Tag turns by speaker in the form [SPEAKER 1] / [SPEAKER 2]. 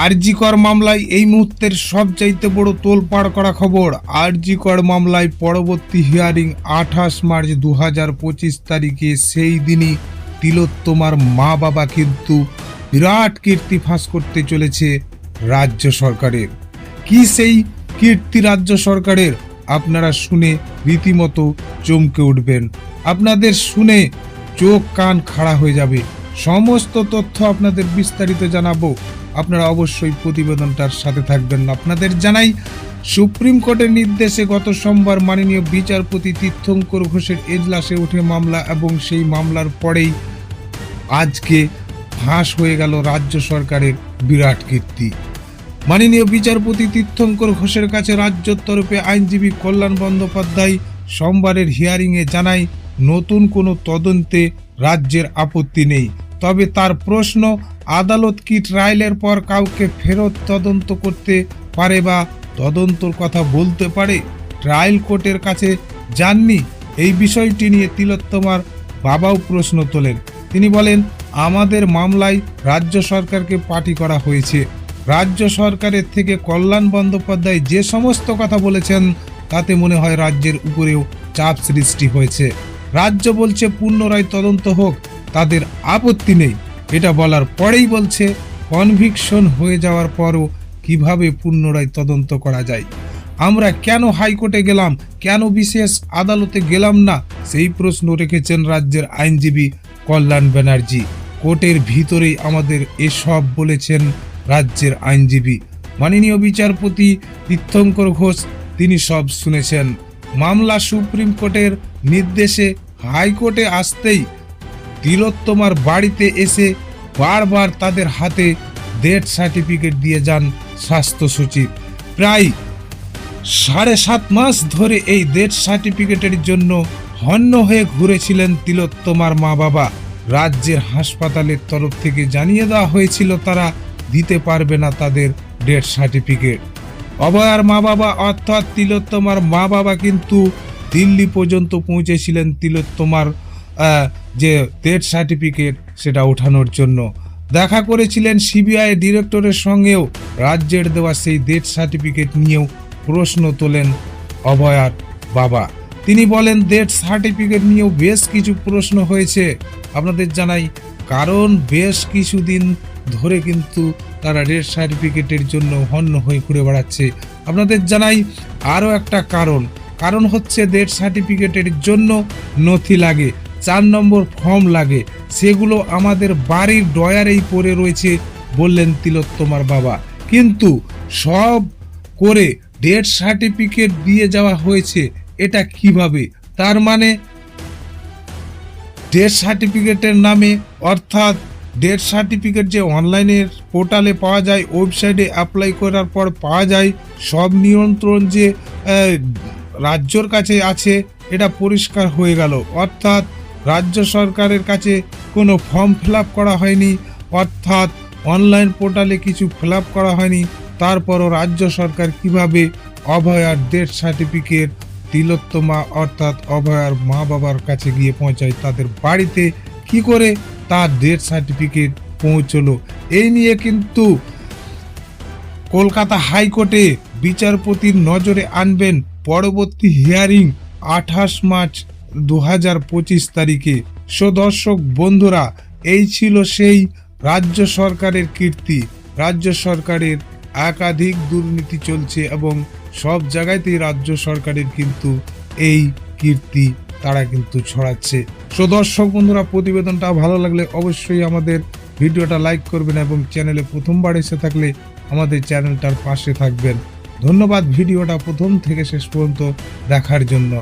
[SPEAKER 1] আরজি কর মামলায় এই মুহূর্তের সবচাইতে বড় তোলপাড় করা খবর। আরজি কর মামলায় পরবর্তী হিয়ারিং 28 মার্চ 2025 তারিখে। সেই দিনই তিলোত্তমার মা বাবা কিন্তু বিরাট কীর্তি ফাঁস করতে চলেছে রাজ্য সরকারের। কি সেই কীর্তি রাজ্য সরকারের, আপনারা শুনে রীতিমতো চমকে উঠবেন। আপনাদের শুনে চোখ কান খাড়া হয়ে যাবে। সমস্ত তথ্য আপনাদের বিস্তারিত জানাবো। আপনারা অবশ্যই প্রতিবেদনটার সাথে থাকবেন। আপনাদের জানাই, সুপ্রিম কোর্টের নির্দেশে গত সোমবার মাননীয় বিচারপতি তীর্থঙ্কর ঘোষের এজলাসে ওঠে মামলা, এবং সেই মামলার পরেই আজকে ফাঁস হয়ে গেল রাজ্য সরকারের বিরাট কীর্তি। মাননীয় বিচারপতি তীর্থঙ্কর ঘোষের কাছে রাজ্যের তরফে আইনজীবী কল্যাণ বন্দ্যোপাধ্যায় সোমবারের হিয়ারিংয়ে জানায়, নতুন কোনো তদন্তে রাজ্যের আপত্তি নেই। তবে তার প্রশ্ন, আদালত কি ট্রায়ালের পর কাউকে ফেরত তদন্ত করতে পারে বা তদন্তর কথা বলতে পারে? ট্রায়াল কোর্টের কাছে যাননি? এই বিষয়টি নিয়ে তিলোত্তমার বাবাও প্রশ্ন তোলেন। তিনি বলেন, আমাদের মামলায় রাজ্য সরকারকে পার্টি করা হয়েছে। রাজ্য সরকারের থেকে কল্যাণ বন্দ্যোপাধ্যায় যে সমস্ত কথা বলেছেন তাতে মনে হয় রাজ্যের উপরেও চাপ সৃষ্টি হয়েছে। রাজ্য বলছে পুনরায় তদন্ত হোক, তাদের আপত্তি নেই। এটা বলার পরেই বলছে, কনভিকশন হয়ে যাওয়ার পরও কিভাবে পুনরায় তদন্ত করা যায়? আমরা কেন হাইকোর্টে গেলাম, কেন বিশেষ আদালতে গেলাম না, সেই প্রশ্ন রেখেছেন রাজ্যের আইনজীবী কল্যাণ ব্যানার্জি। কোর্টের ভিতরেই আমাদের এসব বলেছেন রাজ্যের আইনজীবী। মাননীয় বিচারপতি তীর্থঙ্কর ঘোষ তিনি সব শুনেছেন। মামলা সুপ্রিম কোর্টের নির্দেশে হাইকোর্টে আসতেই তিলোত্তমার বাড়িতে এসে বারবার তাদের হাতে ডেথ সার্টিফিকেট দিয়ে যান স্বাস্থ্য সচিব। প্রায় 7.5 মাস ধরে এই ডেথ সার্টিফিকেটের জন্য হন্য হয়ে ঘুরেছিলেন তিলোত্তমার মা বাবা। রাজ্যের হাসপাতালের তরফ থেকে জানিয়ে দেওয়া হয়েছিল তারা দিতে পারবে না তাদের ডেথ সার্টিফিকেট। অভয়ার মা বাবা অর্থাৎ তিলোত্তমার মা বাবা কিন্তু দিল্লি পর্যন্ত পৌঁছেছিলেন তিলোত্তমার যে ডেথ সার্টিফিকেট সেটা ওঠানোর জন্য। দেখা করেছিলেন সিবিআই ডিরেক্টরের সঙ্গেও। রাজ্যের দেওয়া সেই ডেথ সার্টিফিকেট নিয়েও প্রশ্ন তোলেন অভয়ার বাবা। তিনি বলেন, ডেথ সার্টিফিকেট নিয়েও বেশ কিছু প্রশ্ন হয়েছে। আপনাদের জানাই, কারণ বেশ কিছুদিন ধরে কিন্তু তারা ডেথ সার্টিফিকেটের জন্য হন্য হয়ে ঘুরে বেড়াচ্ছে। আপনাদের জানাই আরও একটা কারণ হচ্ছে ডেথ সার্টিফিকেটের জন্য নথি লাগে, 4 নম্বর ফর্ম লাগে, সেগুলো আমাদের বাড়ির ড্রয়ারেই পড়ে রয়েছে বললেন তিলোত্তমার বাবা। কিন্তু সব করে ডেথ সার্টিফিকেট দিয়ে যাওয়া হয়েছে, এটা কিভাবে? তার মানে ডেথ সার্টিফিকেটের নামে, অর্থাৎ ডেথ সার্টিফিকেট যে অনলাইনের পোর্টালে পাওয়া যায়, ওয়েবসাইটে অ্যাপ্লাই করার পর পাওয়া যায়, সব নিয়ন্ত্রণ যে রাজ্যর কাছে আছে এটা পরিষ্কার হয়ে গেল। অর্থাৎ রাজ্য সরকারের কাছে কোনো ফর্ম ফিল আপ করা হয়নি, অর্থাৎ অনলাইন পোর্টালে কিছু ফিল আপ করা হয়নি। তারপরও রাজ্য সরকার কিভাবে অভয়ার ডেথ সার্টিফিকেট তিলোত্তমা অর্থাৎ অভয়ার মা বাবার কাছে গিয়ে পৌঁছায়, তাদের বাড়িতে কি করে তার ডেথ সার্টিফিকেট পৌঁছলো? এই নিয়ে কিন্তু কলকাতা হাইকোর্টে বিচারপতির নজরে আনবেন পরবর্তী হিয়ারিং 28 মার্চ 2025 তারিখে। দর্শক বন্ধুরা, এই ছিল সেই রাজ্য সরকারের কীর্তি। রাজ্য সরকারের একাধিক দুর্নীতি চলছে এবং সব জায়গাতেই রাজ্য সরকারের কিন্তু এই কীর্তি তারা কিন্তু ছড়াচ্ছে। দর্শক বন্ধুরা, প্রতিবেদনটা ভালো লাগলে অবশ্যই আমাদের ভিডিওটা লাইক করবেন এবং চ্যানেলে প্রথমবার এসে থাকলে আমাদের চ্যানেলটার পাশে থাকবেন। ধন্যবাদ ভিডিওটা প্রথম থেকে শেষ পর্যন্ত দেখার জন্য।